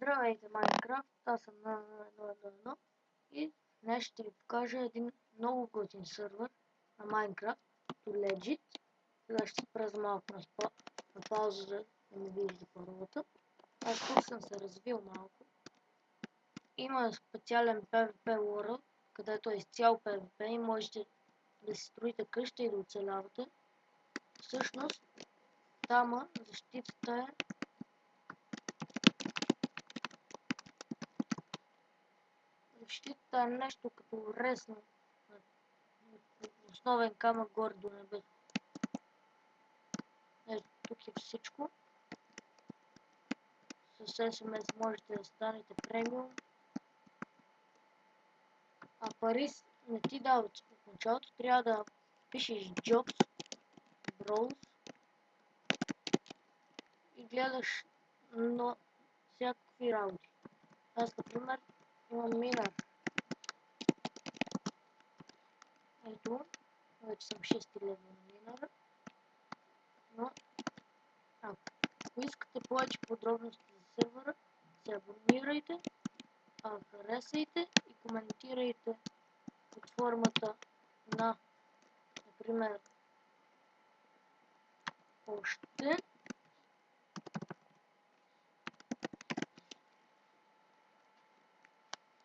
Здравейте, Майнкрафт, аз съм на 1.1.1 и днес ще ви покажа един много готин сървър на Майнкрафт, Legit. Сега ще спра за малко на пауза, за да не вижда първата. Аз тук съм се развил малко. Има специален PvP World, където е изцяло PvP и можете да си строите къща и да оцелявате. Всъщност, там защитата е защитата е нещо като ресно основен камък горе до небето. Ето, тук е всичко. С SMS можете да станете премиум. А пари не ти дават в началото, трябва да пишеш Jobs, Bros и гледаш на всякакви работи. Аз, например, имам минар. Ето, вече съм 6 лева на минара. Но, ако искате повече подробности за сервера, се абонирайте, харесайте и коментирайте под формата на, например, още.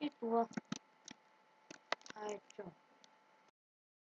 И това. Чао.